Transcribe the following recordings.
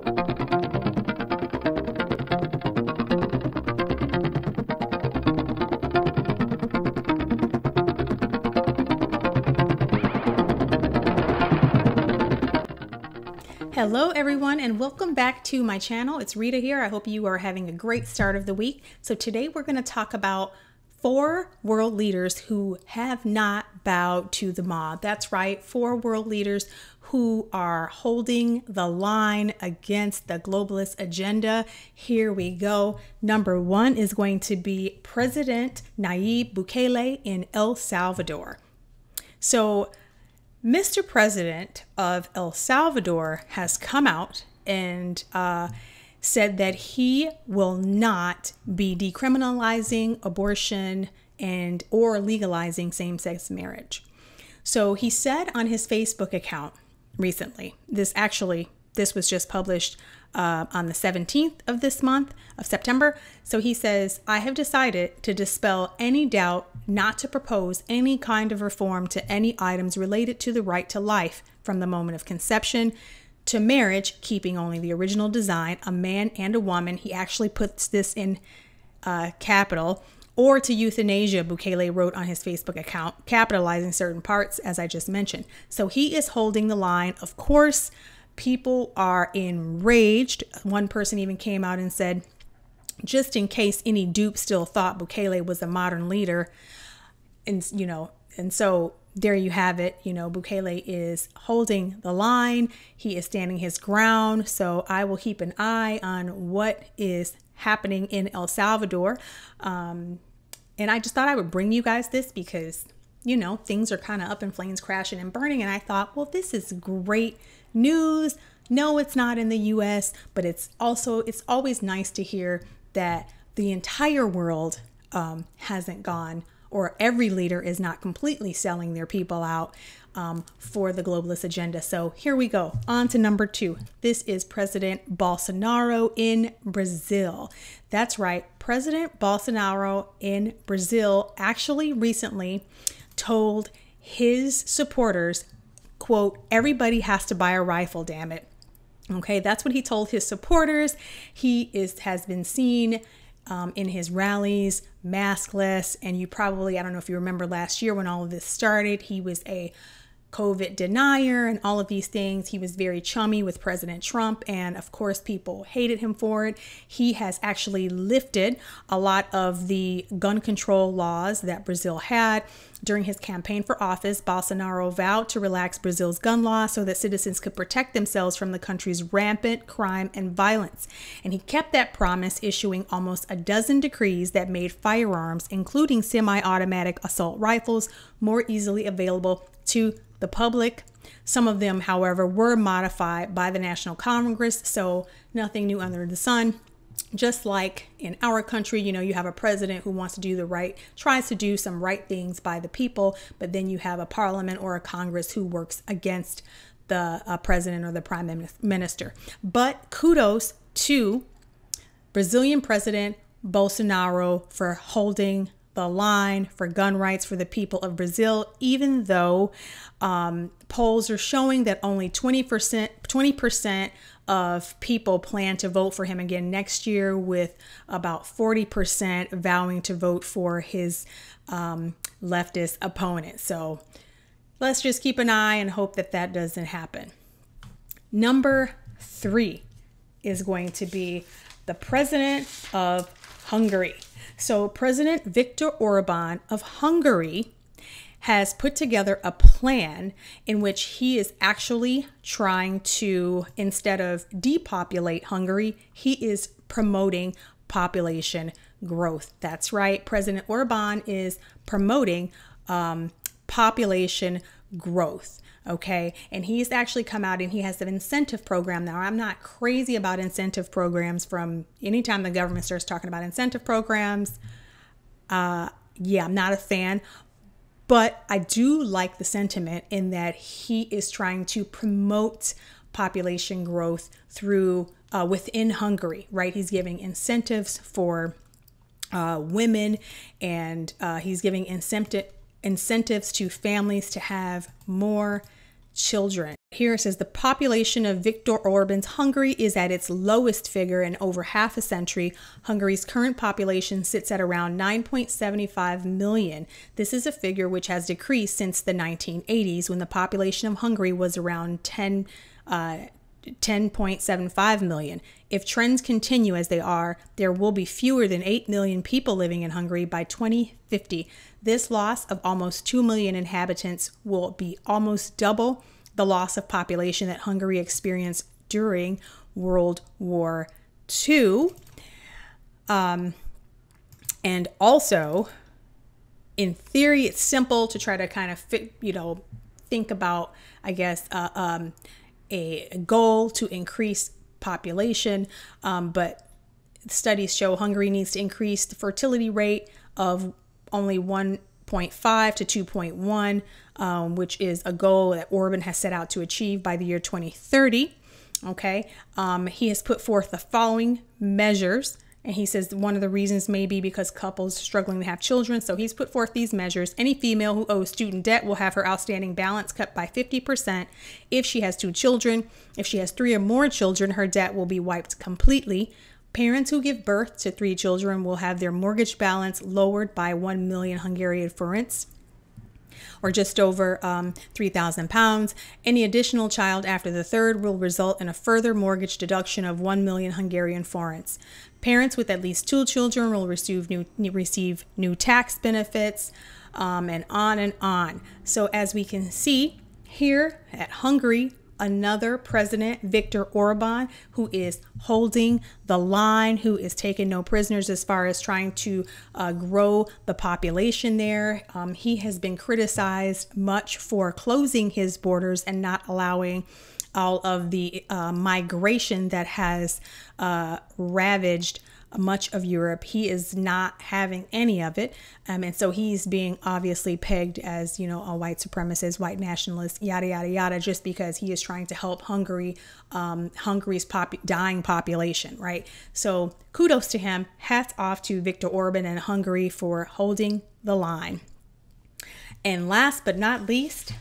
Hello everyone and welcome back to my channel. It's Rita here. I hope you are having a great start of the week. So today we're going to talk about 4 world leaders who have not bowed to the mob. That's right, 4 world leaders who are holding the line against the globalist agenda. Here we go. Number 1 is going to be President Nayib Bukele in El Salvador. So Mr. President of El Salvador has come out and said that he will not be decriminalizing abortion and or legalizing same-sex marriage. So he said on his Facebook account recently, this was just published on the 17th of this month of September. So he says, I have decided to dispel any doubt not to propose any kind of reform to any items related to the right to life from the moment of conception to marriage, keeping only the original design, a man and a woman. He actually puts this in capital, or to euthanasia, Bukele wrote on his Facebook account, capitalizing certain parts, as I just mentioned. So he is holding the line. Of course, people are enraged. One person even came out and said, just in case any dupe still thought Bukele was a modern leader. And so there you have it. Bukele is holding the line. He is standing his ground. So I will keep an eye on what is happening in El Salvador. And I just thought I would bring you guys this because, things are kind of up in flames, crashing and burning. And I thought, well, this is great news. No, it's not in the US, but it's always nice to hear that the entire world hasn't gone, or every leader is not completely selling their people out for the globalist agenda. So here we go. On to number 2. This is President Bolsonaro in Brazil. That's right. President Bolsonaro in Brazil actually recently told his supporters, quote, everybody has to buy a rifle, damn it. Okay, that's what he told his supporters. He has been seen in his rallies, maskless, and I don't know if you remember last year when all of this started, he was a COVID denier and all of these things. He was very chummy with President Trump, and of course people hated him for it. He has actually lifted a lot of the gun control laws that Brazil had. During his campaign for office, Bolsonaro vowed to relax Brazil's gun law so that citizens could protect themselves from the country's rampant crime and violence. And he kept that promise, issuing almost a dozen decrees that made firearms, including semi-automatic assault rifles, more easily available to the public. Some of them, however, were modified by the National Congress, so nothing new under the sun. Just like in our country, you have a president who wants to tries to do some right things by the people, but then you have a parliament or a Congress who works against the president or the prime minister. But kudos to Brazilian President Bolsonaro for holding the line for gun rights for the people of Brazil, even though polls are showing that only 20% of people plan to vote for him again next year, with about 40% vowing to vote for his leftist opponent. So let's just keep an eye and hope that doesn't happen. Number 3 is going to be the president of Hungary. So President Viktor Orban of Hungary has put together a plan in which he is actually trying to, instead of depopulate Hungary, he is promoting population growth. That's right. President Orban is promoting population growth. Okay. And he's actually come out and he has an incentive program. Now, I'm not crazy about incentive programs. From anytime the government starts talking about incentive programs, I'm not a fan. But I do like the sentiment in that he is trying to promote population growth through within Hungary, right? He's giving incentives for women, and he's giving incentives to families to have more children. Here it says the population of Viktor Orban's Hungary is at its lowest figure in over half a century. Hungary's current population sits at around 9.75 million. This is a figure which has decreased since the 1980s, when the population of Hungary was around 10.75 million. If trends continue as they are, there will be fewer than 8 million people living in Hungary by 2050. This loss of almost 2 million inhabitants will be almost double the loss of population that Hungary experienced during World War II. And also, in theory, it's simple to try to kind of think about, I guess, a goal to increase population. But studies show Hungary needs to increase the fertility rate of only 1.5 to 2.1, which is a goal that Orban has set out to achieve by the year 2030. Okay. He has put forth the following measures, and he says one of the reasons may be because couples struggling to have children. So he's put forth these measures. Any female who owes student debt will have her outstanding balance cut by 50% if she has 2 children. If she has 3 or more children, her debt will be wiped completely. Parents who give birth to 3 children will have their mortgage balance lowered by 1 million Hungarian forints, or just over £3,000. Any additional child after the 3rd will result in a further mortgage deduction of 1 million Hungarian forints. Parents with at least 2 children will receive new tax benefits, and on and on. So as we can see here at Hungary, another president, Viktor Orban, who is holding the line, who is taking no prisoners as far as trying to grow the population there. He has been criticized much for closing his borders and not allowing all of the migration that has ravaged much of Europe. He is not having any of it. And so he's being obviously pegged as, a white supremacist, white nationalist, yada, yada, yada, just because he is trying to help Hungary's dying population, right? So kudos to him. Hats off to Viktor Orban and Hungary for holding the line. And last but not least,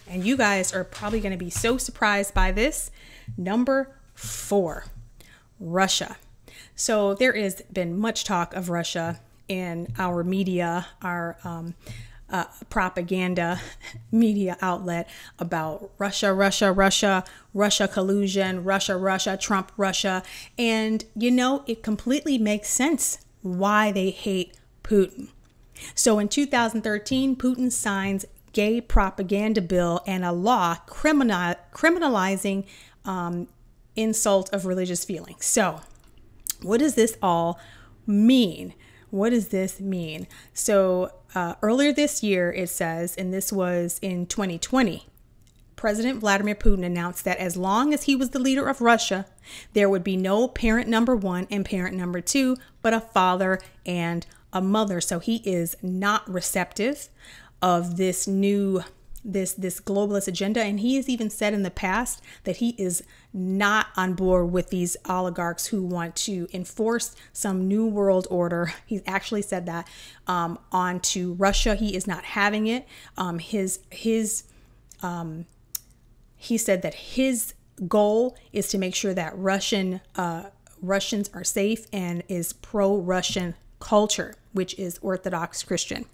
and you guys are probably going to be so surprised by this, number 4, Russia. So there has been much talk of Russia in our media, our propaganda media outlet, about Russia collusion, Russia, Trump, Russia. And, it completely makes sense why they hate Putin. So in 2013, Putin signs gay propaganda bill and a law criminalizing insult of religious feelings. So what does this all mean? What does this mean? So earlier this year, it says, and this was in 2020, President Vladimir Putin announced that as long as he was the leader of Russia, there would be no parent number 1 and parent number 2, but a father and a mother. So he is not receptive of this new this globalist agenda. And he has even said in the past that he is not on board with these oligarchs who want to enforce some new world order. He's actually said that onto Russia. He is not having it. He said that his goal is to make sure that Russians are safe and is pro-Russian culture, which is Orthodox Christian.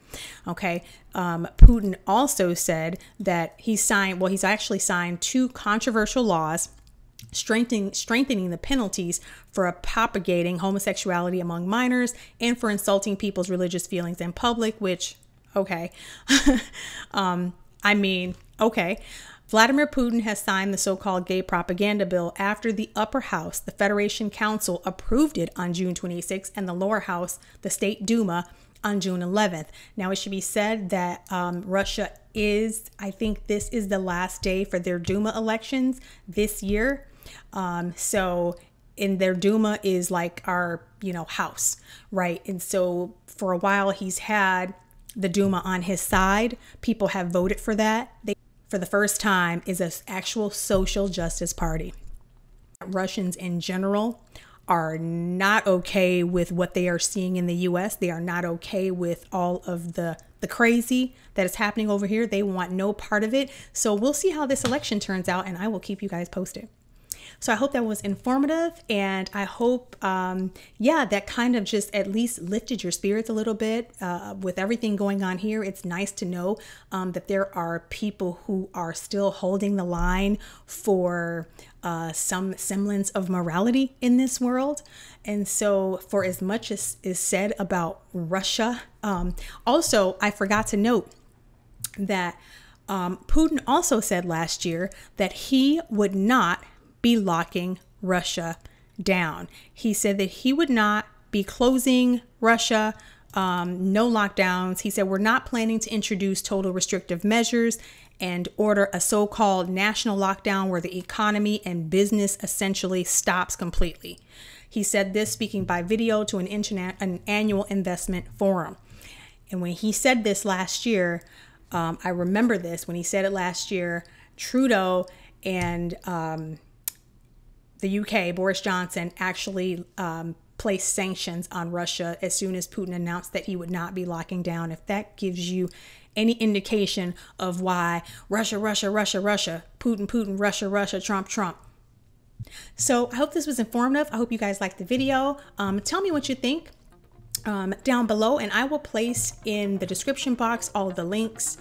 Okay. Putin also said that he's actually signed 2 controversial laws strengthening the penalties for propagating homosexuality among minors and for insulting people's religious feelings in public, which, okay. Okay. Vladimir Putin has signed the so-called gay propaganda bill after the upper house, the Federation Council, approved it on June 26th and the lower house, the State Duma, on June 11th. Now, it should be said that Russia I think this is the last day for their Duma elections this year. So in their Duma is like our, house, right? And so for a while he's had the Duma on his side. People have voted for that. For the first time, is an actual social justice party. Russians in general are not okay with what they are seeing in the U.S. They are not okay with all of the the crazy that is happening over here. They want no part of it. So we'll see how this election turns out, and I will keep you guys posted. So I hope that was informative, and I hope, that kind of just at least lifted your spirits a little bit. With everything going on here, it's nice to know that there are people who are still holding the line for some semblance of morality in this world. And so for as much as is said about Russia, also, I forgot to note that Putin also said last year that he would not be locking Russia down. He said that he would not be closing Russia, no lockdowns. He said, we're not planning to introduce total restrictive measures and order a so-called national lockdown where the economy and business essentially stops completely. He said this speaking by video to an annual investment forum. And when he said this last year, I remember this, when he said it last year, Trudeau and the UK, Boris Johnson, actually placed sanctions on Russia as soon as Putin announced that he would not be locking down. If that gives you any indication of why Russia, Russia, Russia, Russia, Putin, Putin, Russia, Russia, Trump, Trump. So I hope this was informative. I hope you guys liked the video. Tell me what you think down below, and I will place in the description box all of the links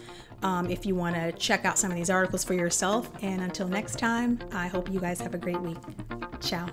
if you want to check out some of these articles for yourself. And until next time, I hope you guys have a great week. Ciao.